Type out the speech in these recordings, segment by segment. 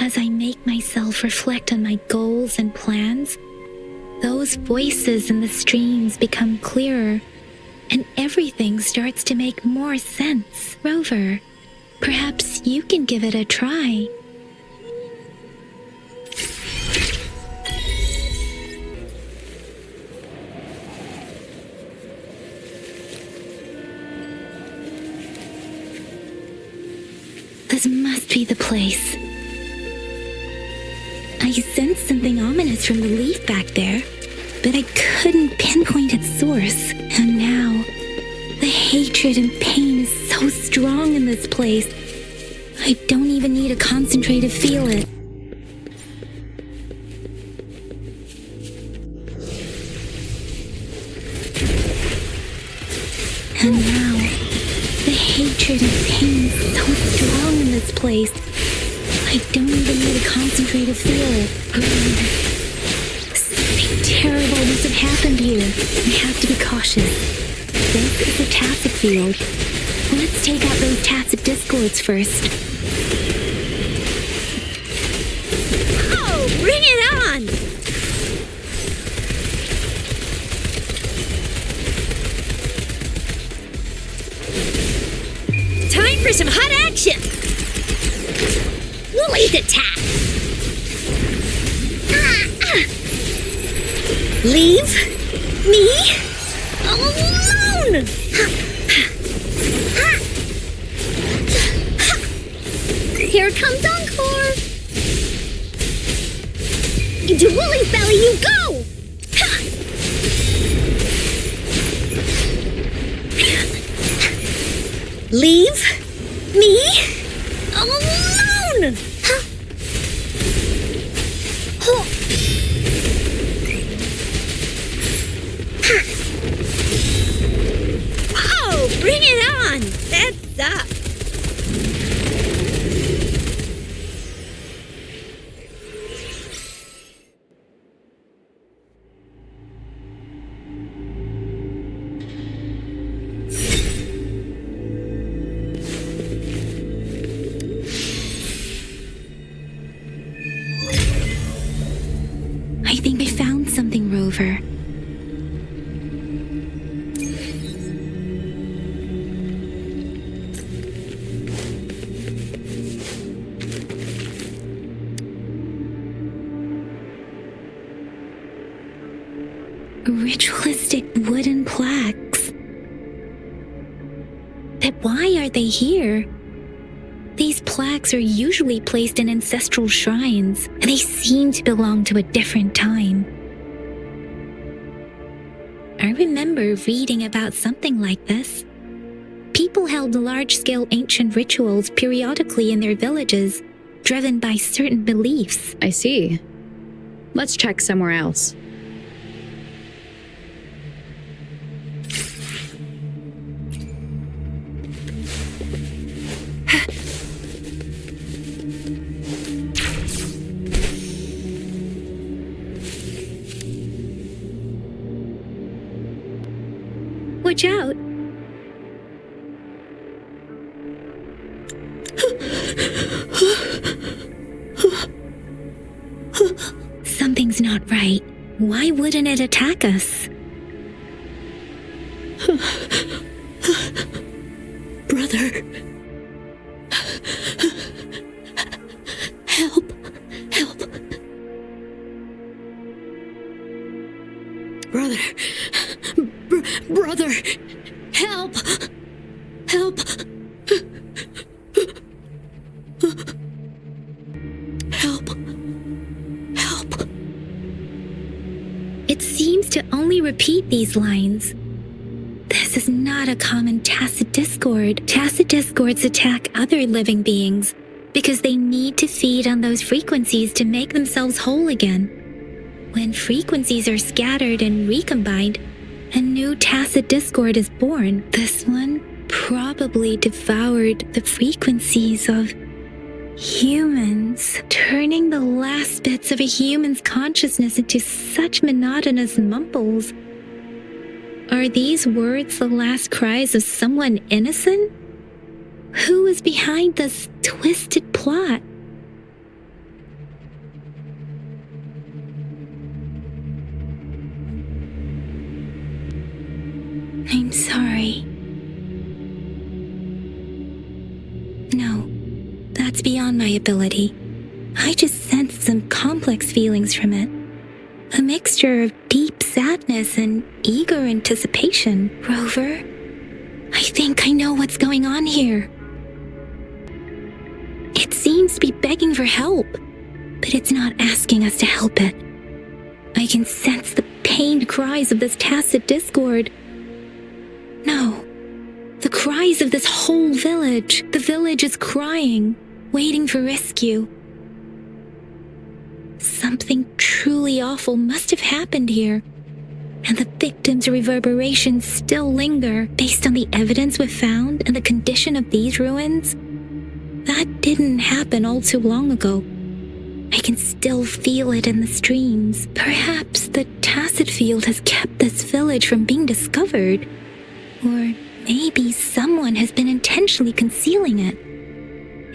As I make myself reflect on my goals and plans, those voices in the streams become clearer, and everything starts to make more sense. Rover, perhaps you can give it a try. This must be the place. I sensed something ominous from the leaf back there, but I couldn't pinpoint its source. And now, the hatred and pain is so strong in this place, I don't even need to concentrate to feel it. And now, the hatred and pain is so strong in this place, I don't even need to concentrate to feel it. Something terrible must have happened here. We have to be cautious. This is a tacit field. Let's take out those tacit discords first. Oh, bring it on! Time for some hot action! Woolly's attack! Leave me alone! Here comes Encore! Into Woolly's belly you go! Leave me alone! Whoa, bring it on! That's up! I think I found something, Rover. Ritualistic wooden plaques. But why are they here? These plaques are usually placed in ancestral shrines, and they seem to belong to a different time. I remember reading about something like this. People held large-scale ancient rituals periodically in their villages, driven by certain beliefs. I see. Let's check somewhere else. Watch out! Something's not right. Why wouldn't it attack us? Brother. Help. Help. Brother. Brother. Help. Help. Help. Help. It seems to only repeat these lines. This is not a common tacit discord. Tacit discords attack other living beings because they need to feed on those frequencies to make themselves whole again. When frequencies are scattered and recombined, a new tacit discord is born. This one probably devoured the frequencies of humans, turning the last bits of a human's consciousness into such monotonous mumbles. Are these words the last cries of someone innocent? Who is behind this twisted plot? I'm sorry. No, that's beyond my ability. I just sensed some complex feelings from it. A mixture of deep sadness and eager anticipation. Rover, I think I know what's going on here. It seems to be begging for help, but it's not asking us to help it. I can sense the pained cries of this tacit discord. No, the cries of this whole village. The village is crying, waiting for rescue. Something truly awful must have happened here, and the victims' reverberations still linger based on the evidence we've found and the condition of these ruins. That didn't happen all too long ago. I can still feel it in the streams. Perhaps the tacit field has kept this village from being discovered. Or maybe someone has been intentionally concealing it.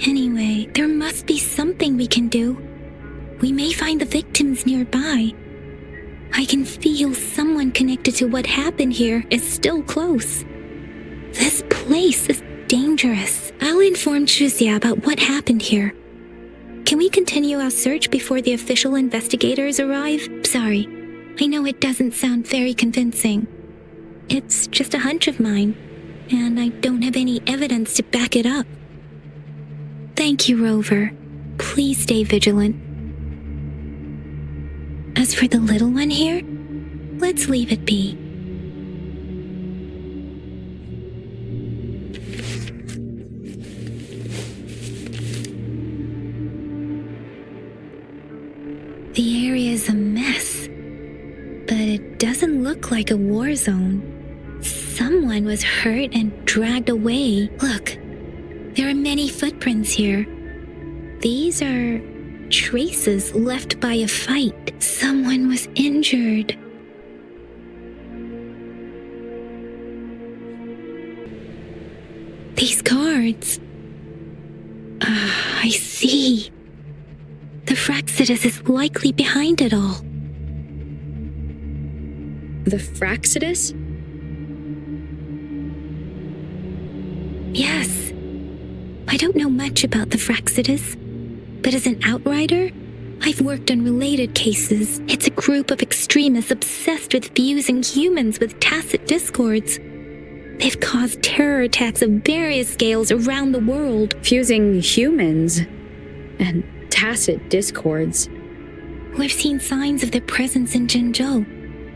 Anyway, there must be something we can do. We may find the victims nearby. I can feel someone connected to what happened here is still close. This place is dangerous. I'll inform Chuzia about what happened here. Can we continue our search before the official investigators arrive? Sorry, I know it doesn't sound very convincing. It's just a hunch of mine, and I don't have any evidence to back it up. Thank you, Rover. Please stay vigilant. As for the little one here, let's leave it be. The area is a mess, but it doesn't look like a war zone. Someone was hurt and dragged away. Look, there are many footprints here. These are traces left by a fight. Someone was injured. These cards. I see. The Fraxidus is likely behind it all. The Fraxidus? Yes. I don't know much about the Fraxidus, but as an outrider, I've worked on related cases. It's a group of extremists obsessed with fusing humans with tacit discords. They've caused terror attacks of various scales around the world. Fusing humans and tacit discords. We've seen signs of their presence in Jinzhou,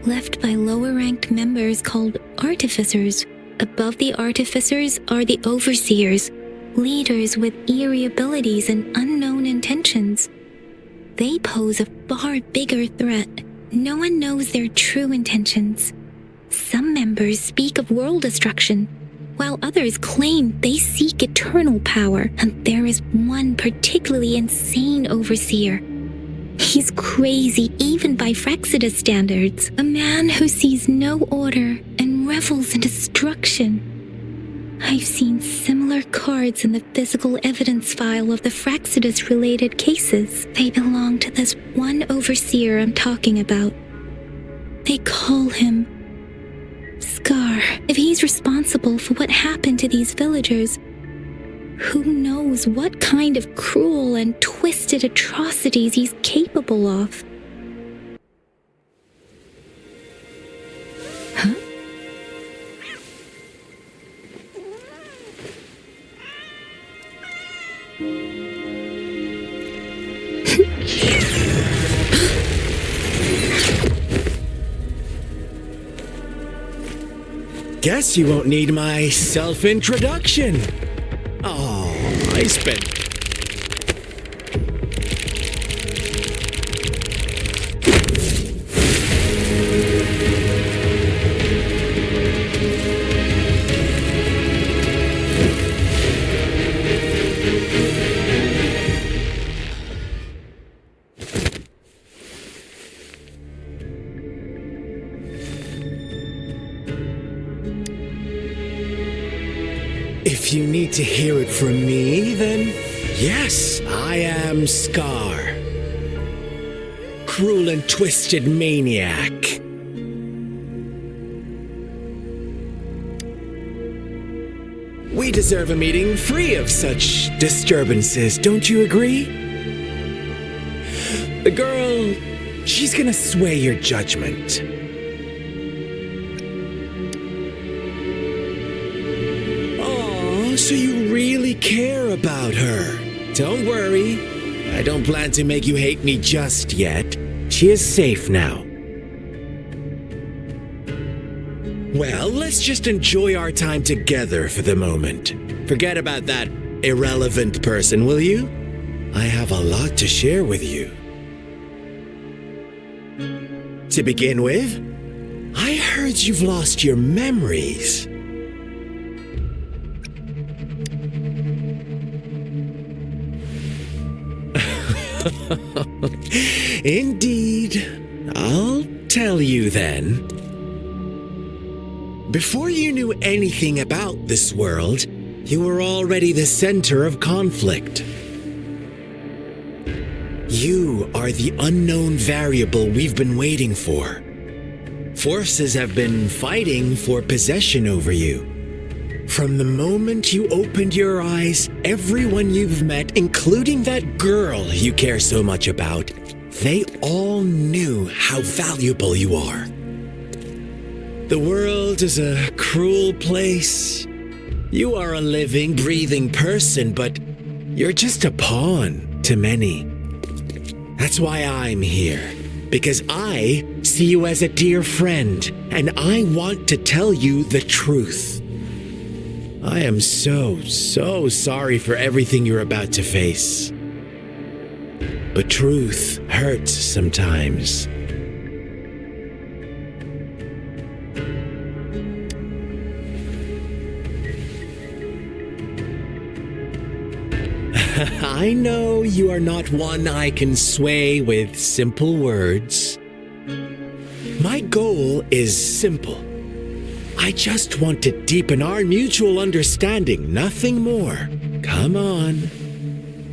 left by lower-ranked members called artificers. Above the artificers are the overseers, leaders with eerie abilities and unknown intentions. They pose a far bigger threat. No one knows their true intentions. Some members speak of world destruction, while others claim they seek eternal power, and there is one particularly insane overseer. He's crazy even by Fraxidus standards, a man who sees no order and revels in destruction. I've seen similar cards in the physical evidence file of the Fraxidus-related cases. They belong to this one overseer I'm talking about. They call him Scar. If he's responsible for what happened to these villagers, who knows what kind of cruel and twisted atrocities he's capable of? Huh? Guess you won't need my self-introduction. Oh, I spent... If you need to hear it from me, then yes, I am Scar. Cruel and twisted maniac. I deserve a meeting free of such disturbances, don't you agree? The girl, she's gonna sway your judgment. Oh, so you really care about her. Don't worry, I don't plan to make you hate me just yet. She is safe now. Well, let's just enjoy our time together for the moment. Forget about that irrelevant person, will you? I have a lot to share with you. To begin with, I heard you've lost your memories. Indeed. I'll tell you then. Before you knew anything about this world, you were already the center of conflict. You are the unknown variable we've been waiting for. Forces have been fighting for possession over you. From the moment you opened your eyes, everyone you've met, including that girl you care so much about, they all knew how valuable you are. The world is a cruel place. You are a living, breathing person, but you're just a pawn to many. That's why I'm here, because I see you as a dear friend, and I want to tell you the truth. I am so sorry for everything you're about to face. But truth hurts sometimes. I know you are not one I can sway with simple words. My goal is simple. I just want to deepen our mutual understanding, nothing more. Come on.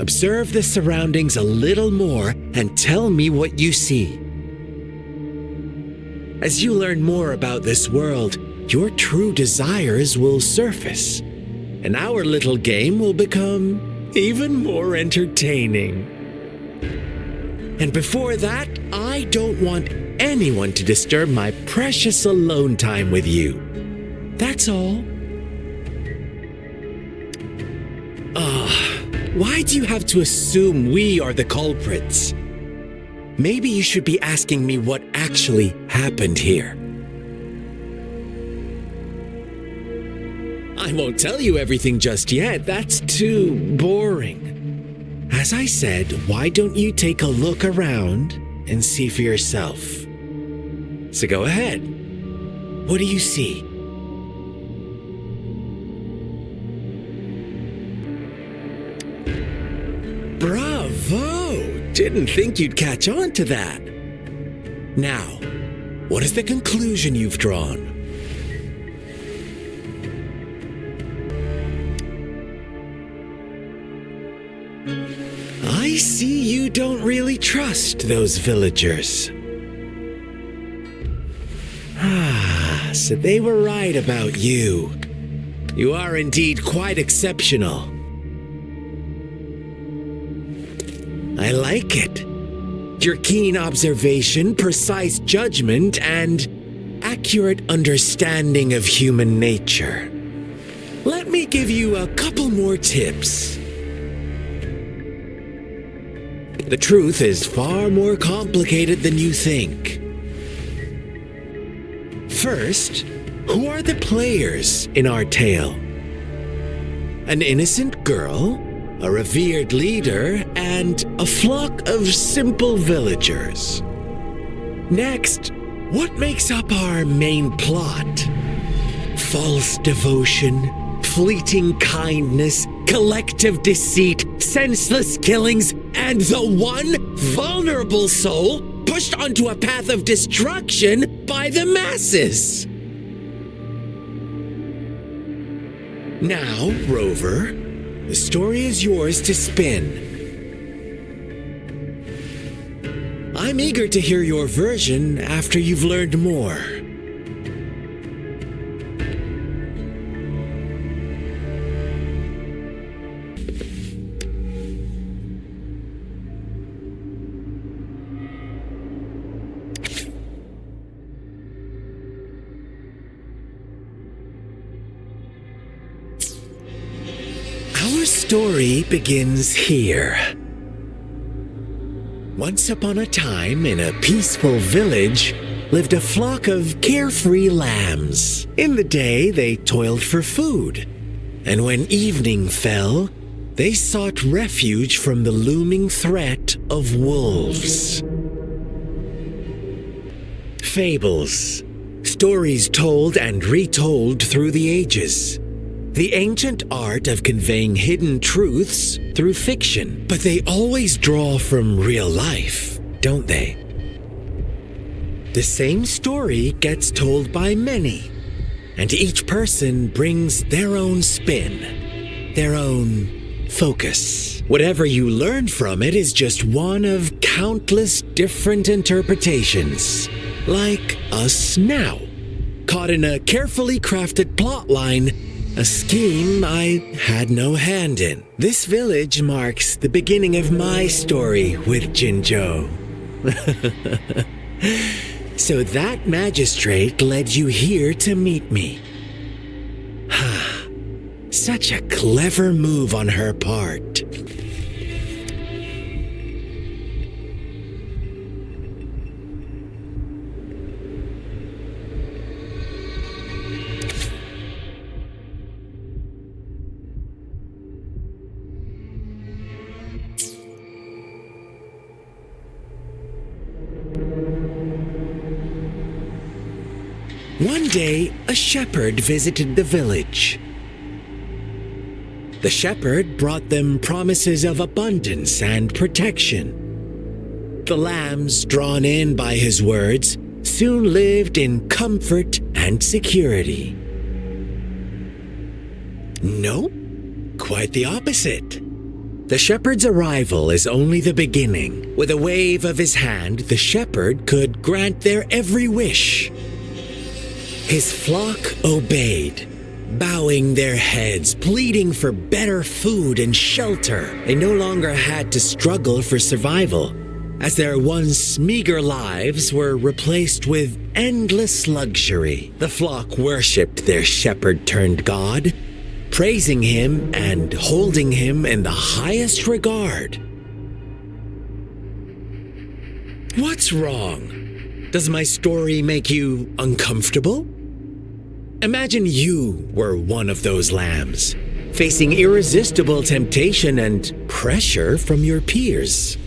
Observe the surroundings a little more and tell me what you see. As you learn more about this world, your true desires will surface, and our little game will become even more entertaining. And before that, I don't want anyone to disturb my precious alone time with you. That's all. Why do you have to assume we are the culprits? Maybe you should be asking me what actually happened here. I won't tell you everything just yet. That's too boring. As I said, why don't you take a look around and see for yourself? So go ahead. What do you see? Bravo! Didn't think you'd catch on to that. Now, what is the conclusion you've drawn? I see you don't really trust those villagers. So they were right about you. You are indeed quite exceptional. I like it. Your keen observation, precise judgment, and accurate understanding of human nature. Let me give you a couple more tips. The truth is far more complicated than you think. First, who are the players in our tale? An innocent girl, a revered leader, and a flock of simple villagers. Next, what makes up our main plot? False devotion, fleeting kindness, collective deceit, senseless killings, and the one vulnerable soul pushed onto a path of destruction by the masses. Now, Rover, the story is yours to spin. I'm eager to hear your version after you've learned more. story begins here. Once upon a time, in a peaceful village, lived a flock of carefree lambs. In the day, they toiled for food, and when evening fell, they sought refuge from the looming threat of wolves. Fables, stories told and retold through the ages. The ancient art of conveying hidden truths through fiction, but they always draw from real life, don't they? The same story gets told by many, and each person brings their own spin, their own focus. Whatever you learn from it is just one of countless different interpretations, like us now, caught in a carefully crafted plotline, a scheme I had no hand in. This village marks the beginning of my story with Jinzhou. So that magistrate led you here to meet me. Such a clever move on her part. One day, a shepherd visited the village. The shepherd brought them promises of abundance and protection. The lambs, drawn in by his words, soon lived in comfort and security. Nope, quite the opposite. The shepherd's arrival is only the beginning. With a wave of his hand, the shepherd could grant their every wish. His flock obeyed, bowing their heads, pleading for better food and shelter. They no longer had to struggle for survival, as their once meager lives were replaced with endless luxury. The flock worshipped their shepherd-turned-god, praising him and holding him in the highest regard. What's wrong? Does my story make you uncomfortable? Imagine you were one of those lambs, facing irresistible temptation and pressure from your peers.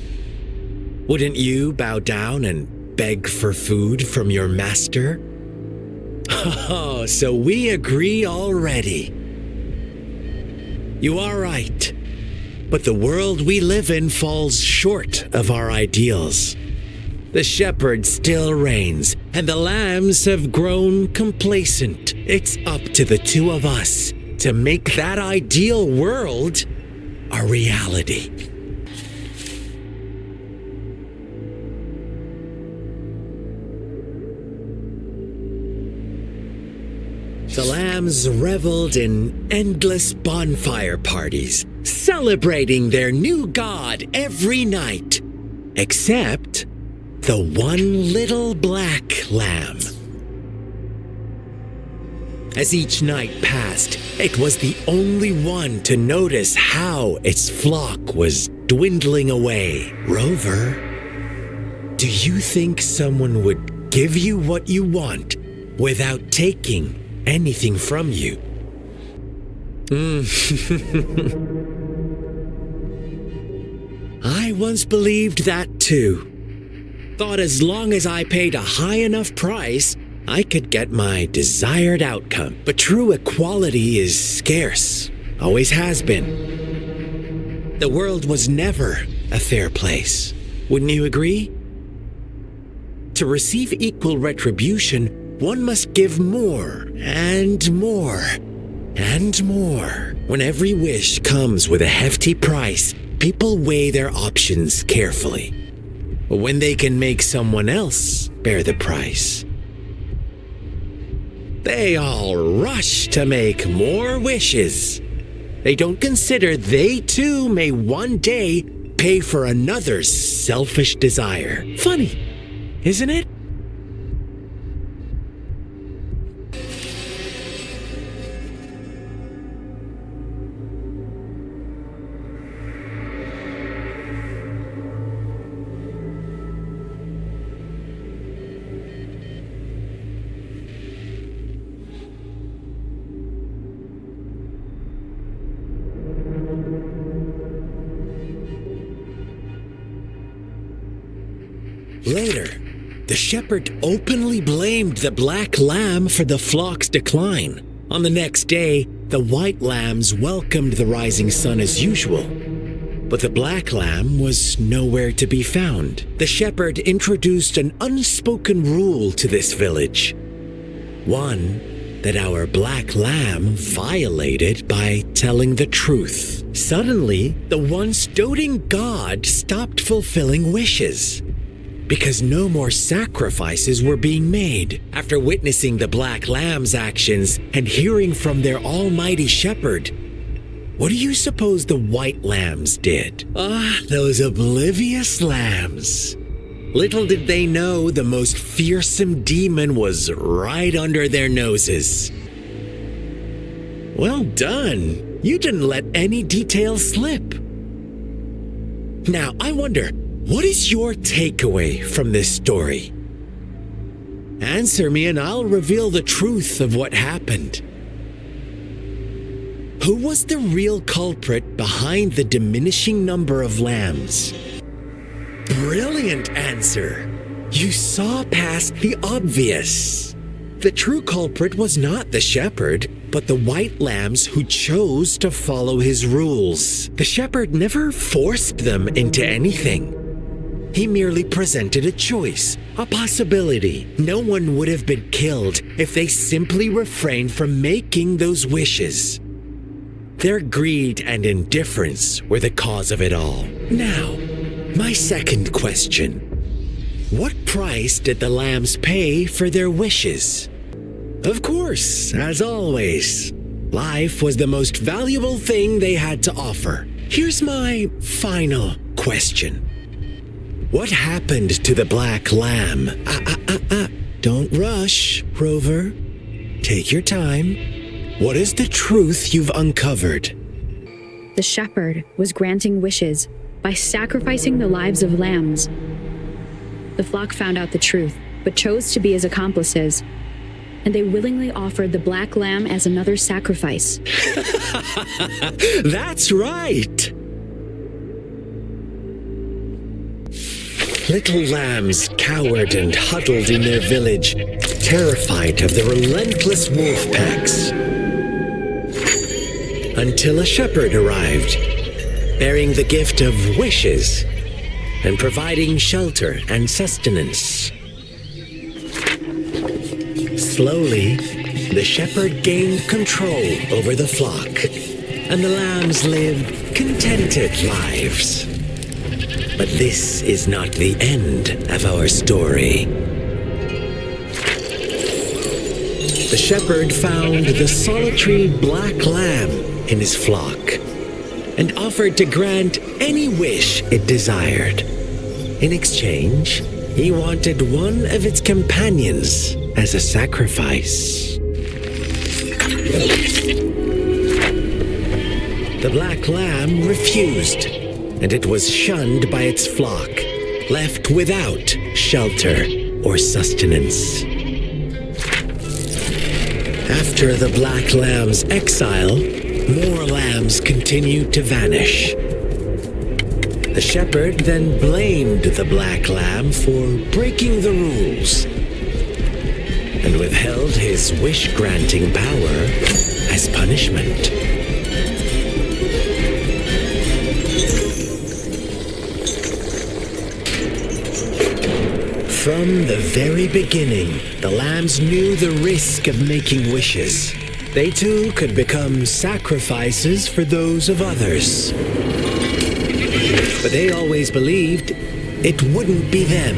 Wouldn't you bow down and beg for food from your master? Oh, so we agree already. You are right, but the world we live in falls short of our ideals. The shepherd still reigns, and the lambs have grown complacent. It's up to the two of us to make that ideal world a reality. The lambs reveled in endless bonfire parties, celebrating their new god every night, except the one little black lamb. As each night passed, it was the only one to notice how its flock was dwindling away. Rover, do you think someone would give you what you want without taking anything from you? I once believed that too. Thought as long as I paid a high enough price, I could get my desired outcome. But true equality is scarce, always has been. The world was never a fair place. Wouldn't you agree? To receive equal retribution, one must give more and more and more. When every wish comes with a hefty price, people weigh their options carefully. When they can make someone else bear the price, they all rush to make more wishes. They don't consider they too may one day pay for another's selfish desire. Funny, isn't it? Later, the shepherd openly blamed the black lamb for the flock's decline. On the next day, the white lambs welcomed the rising sun as usual. But the black lamb was nowhere to be found. The shepherd introduced an unspoken rule to this village. One that our black lamb violated by telling the truth. Suddenly, the once doting god stopped fulfilling wishes because no more sacrifices were being made. After witnessing the black lamb's actions and hearing from their almighty shepherd, what do you suppose the white lambs did? Those oblivious lambs. Little did they know the most fearsome demon was right under their noses. Well done. You didn't let any details slip. Now, I wonder, what is your takeaway from this story? Answer me and I'll reveal the truth of what happened. Who was the real culprit behind the diminishing number of lambs? Brilliant answer. You saw past the obvious. The true culprit was not the shepherd, but the white lambs who chose to follow his rules. The shepherd never forced them into anything. He merely presented a choice, a possibility. No one would have been killed if they simply refrained from making those wishes. Their greed and indifference were the cause of it all. Now, my second question. What price did the lambs pay for their wishes? Of course, as always, life was the most valuable thing they had to offer. Here's my final question. What happened to the black lamb? Don't rush, Rover. Take your time. What is the truth you've uncovered? The shepherd was granting wishes by sacrificing the lives of lambs. The flock found out the truth, but chose to be his accomplices, and they willingly offered the black lamb as another sacrifice. That's right! Little lambs cowered and huddled in their village, terrified of the relentless wolf packs. Until a shepherd arrived, bearing the gift of wishes and providing shelter and sustenance. Slowly, the shepherd gained control over the flock, and the lambs lived contented lives. But this is not the end of our story. The shepherd found the solitary black lamb in his flock and offered to grant any wish it desired. In exchange, he wanted one of its companions as a sacrifice. The black lamb refused, and it was shunned by its flock, left without shelter or sustenance. After the black lamb's exile, more lambs continued to vanish. The shepherd then blamed the black lamb for breaking the rules and withheld his wish-granting power as punishment. From the very beginning, the lambs knew the risk of making wishes. They too could become sacrifices for those of others. But they always believed it wouldn't be them.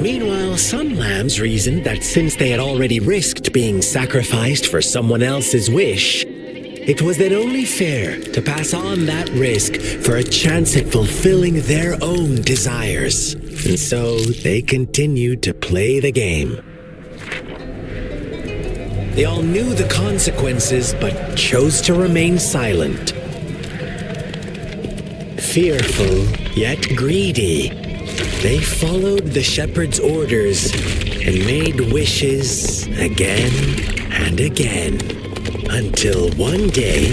Meanwhile, some lambs reasoned that since they had already risked being sacrificed for someone else's wish, it was then only fair to pass on that risk for a chance at fulfilling their own desires. And so they continued to play the game. They all knew the consequences, but chose to remain silent. Fearful, yet greedy, they followed the shepherd's orders and made wishes again and again, until one day,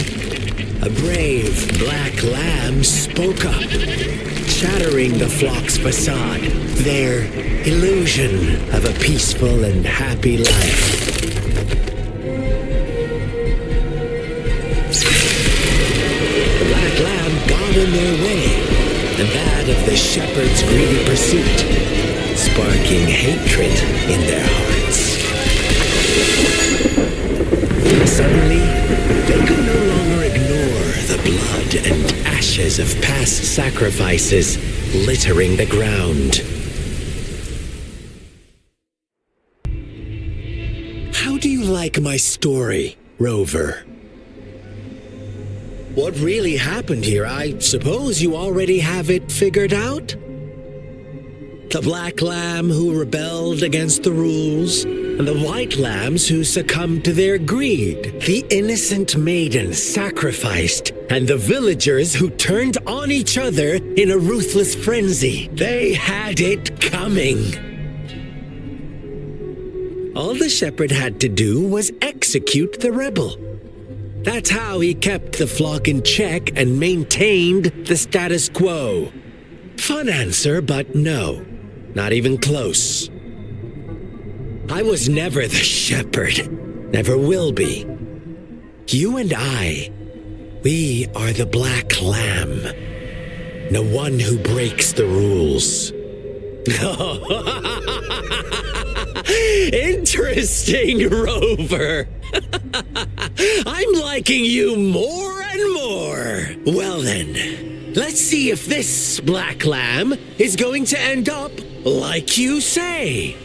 a brave black lamb spoke up, shattering the flock's facade, their illusion of a peaceful and happy life. The black lamb got in their way, and that of the shepherd's greedy pursuit, sparking hatred in their hearts. Suddenly, they could no longer ignore the blood and ashes of past sacrifices littering the ground. How do you like my story, Rover? What really happened here? I suppose you already have it figured out? The black lamb who rebelled against the rules, and the white lambs who succumbed to their greed. The innocent maiden sacrificed, and the villagers who turned on each other in a ruthless frenzy. They had it coming. All the shepherd had to do was execute the rebel. That's how he kept the flock in check and maintained the status quo. Fun answer, but no. Not even close. I was never the shepherd. Never will be. You and I, we are the black lamb. The one who breaks the rules. Interesting, Rover. I'm liking you more and more. Well then, let's see if this black lamb is going to end up like you say.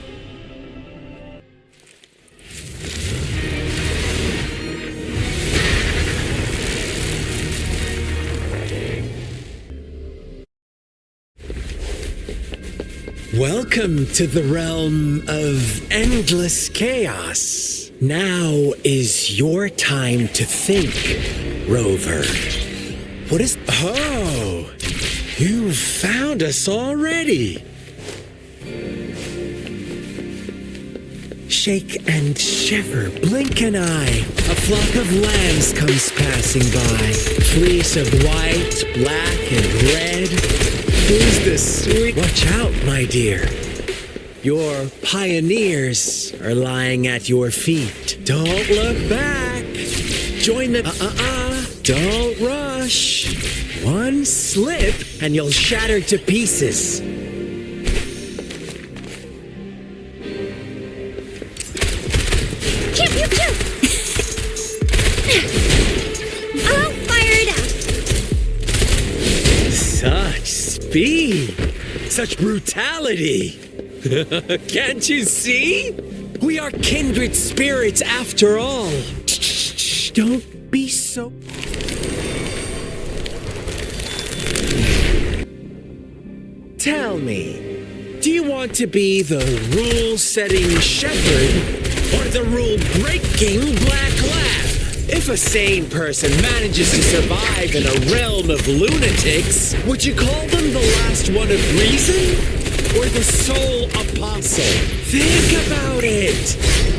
Welcome to the realm of endless chaos. Now is your time to think, Rover. What is... Oh, you found us already. Shake and shiver, blink an eye. A flock of lambs comes passing by. Fleece of white, black, and red. Who's the sweet... Watch out, my dear. Your pioneers are lying at your feet. Don't look back. Join the... Don't rush. One slip and you'll shatter to pieces. Pew, pew, pew. I'll fire it out. Such speed. Such brutality. Can't you see? We are kindred spirits after all. Shh, don't be so... Tell me, do you want to be the rule-setting shepherd or the rule-breaking black lamb? If a sane person manages to survive in a realm of lunatics, would you call them the last one of reason? Or the sole apostle? Think about it.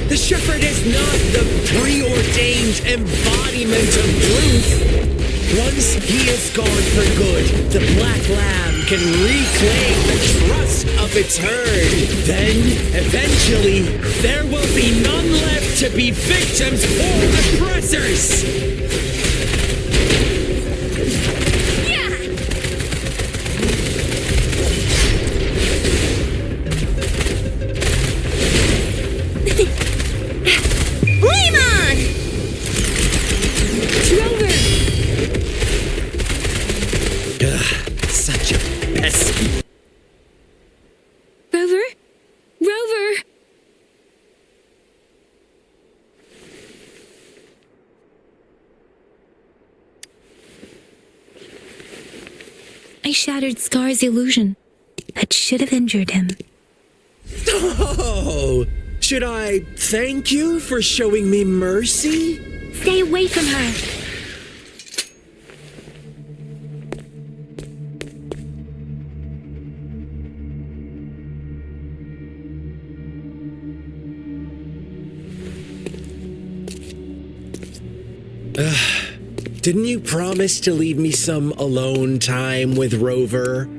The shepherd is not the preordained embodiment of truth. Once he is gone for good, the black lamb can reclaim the trust of its herd. Then, eventually, there will be none left to be victims or oppressors. Such a pesky... Rover? Rover! I shattered Scar's illusion. That should have injured him. Oh! Should I thank you for showing me mercy? Stay away from her! Didn't you promise to leave me some alone time with Rover?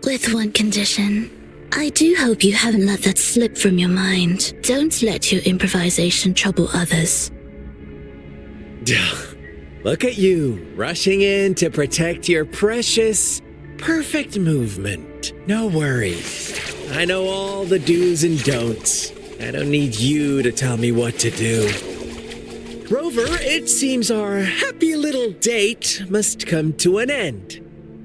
With one condition. I do hope you haven't let that slip from your mind. Don't let your improvisation trouble others. Look at you, rushing in to protect your precious, perfect movement. No worries. I know all the do's and don'ts. I don't need you to tell me what to do. Rover, it seems our happy little date must come to an end.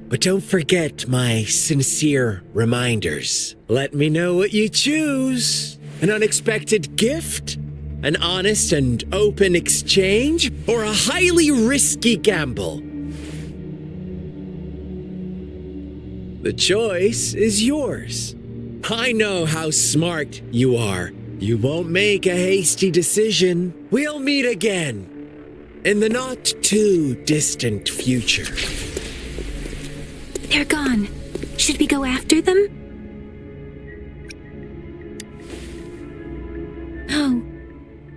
But don't forget my sincere reminders. Let me know what you choose. An unexpected gift? An honest and open exchange? Or a highly risky gamble? The choice is yours. I know how smart you are. You won't make a hasty decision. We'll meet again in the not too distant future. They're gone. Should we go after them? Oh,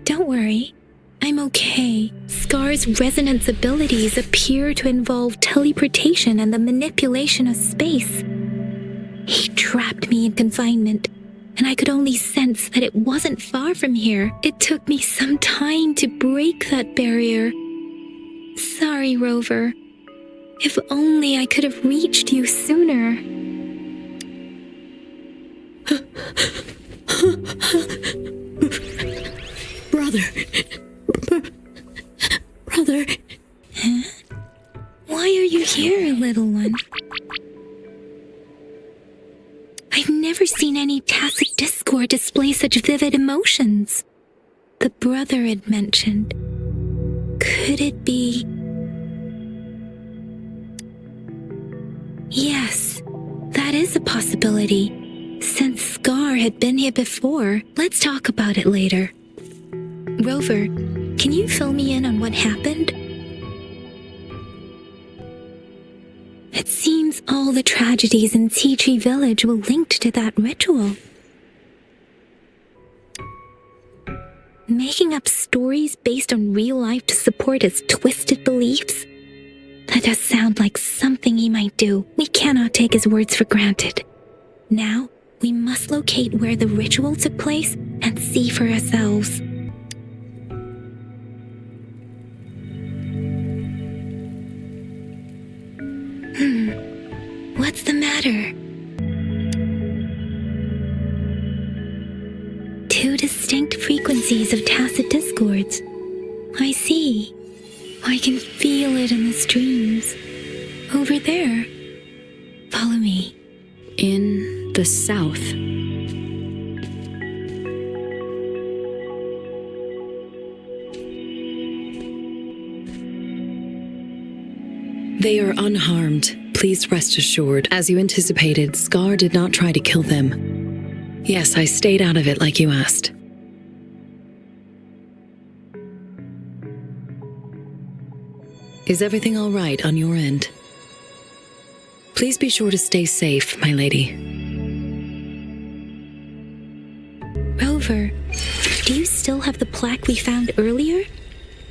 don't worry. I'm okay. Scar's resonance abilities appear to involve teleportation and the manipulation of space. He trapped me in confinement, and I could only sense that it wasn't far from here. It took me some time to break that barrier. Sorry, Rover. If only I could have reached you sooner. Brother. Huh? Why are you here, little one? I've never seen any tacit discord display such vivid emotions. The brother had mentioned. Could it be... Yes, that is a possibility. Since Scar had been here before, let's talk about it later. Rover, can you fill me in on what happened? It seems all the tragedies in Quichi Village were linked to that ritual. Making up stories based on real life to support his twisted beliefs? That does sound like something he might do. We cannot take his words for granted. Now, we must locate where the ritual took place and see for ourselves. What's the matter? Two distinct frequencies of tacit discords. I see. I can feel it in the streams. Over there. Follow me. In the south. They are unharmed. Please rest assured. As you anticipated, Scar did not try to kill them. Yes, I stayed out of it like you asked. Is everything all right on your end? Please be sure to stay safe, my lady. Rover, do you still have the plaque we found earlier?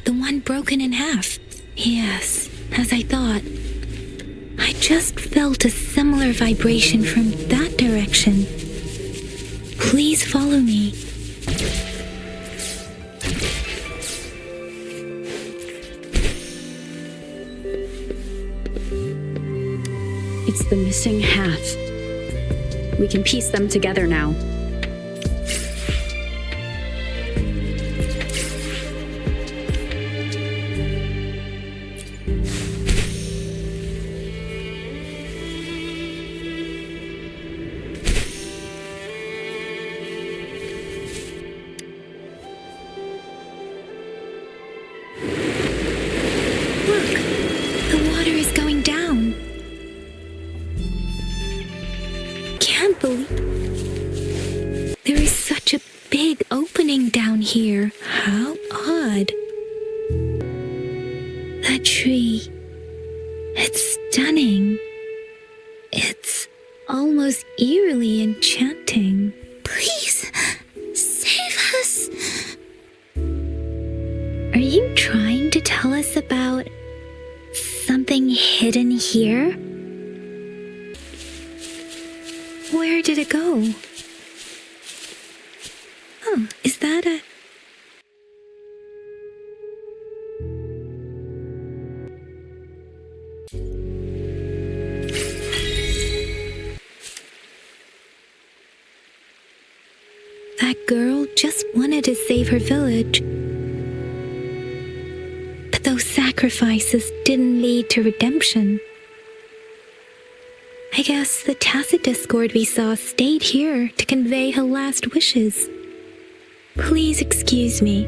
The one broken in half? Yes, as I thought. I just felt a similar vibration from that direction. Please follow me. It's the missing half. We can piece them together now. There is such a big opening down here. How odd. That tree. It's stunning. It's almost eerily enchanting. Please, save us. Are you trying to tell us about something hidden here? Where did it go? Oh, is that a... That girl just wanted to save her village. But those sacrifices didn't lead to redemption. I guess the tacit discord we saw stayed here to convey her last wishes. Please excuse me.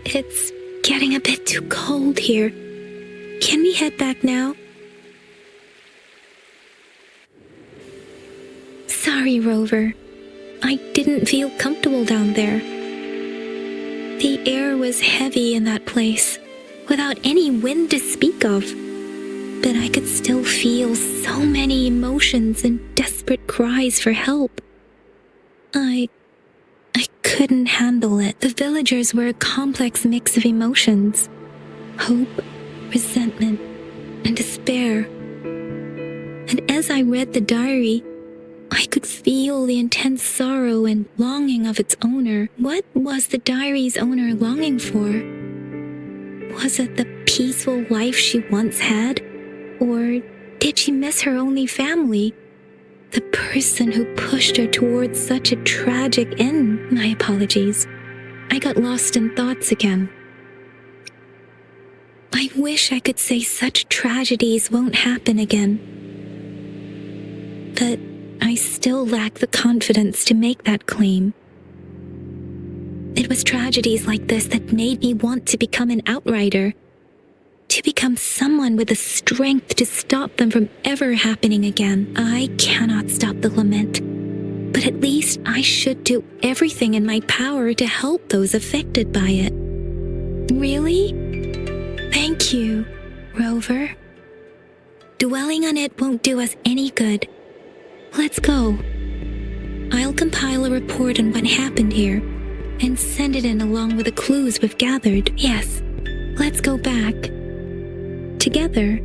It's getting a bit too cold here. Can we head back now? Sorry, Rover. I didn't feel comfortable down there. The air was heavy in that place, without any wind to speak of. But I could still feel so many emotions and desperate cries for help. I couldn't handle it. The villagers were a complex mix of emotions. Hope, resentment, and despair. And as I read the diary, I could feel the intense sorrow and longing of its owner. What was the diary's owner longing for? Was it the peaceful life she once had? Or did she miss her only family? The person who pushed her towards such a tragic end? My apologies. I got lost in thoughts again. I wish I could say such tragedies won't happen again. But I still lack the confidence to make that claim. It was tragedies like this that made me want to become an outrider, to become someone with the strength to stop them from ever happening again. I cannot stop the lament, but at least I should do everything in my power to help those affected by it. Really? Thank you, Rover. Dwelling on it won't do us any good. Let's go. I'll compile a report on what happened here and send it in along with the clues we've gathered. Yes, let's go back. Together.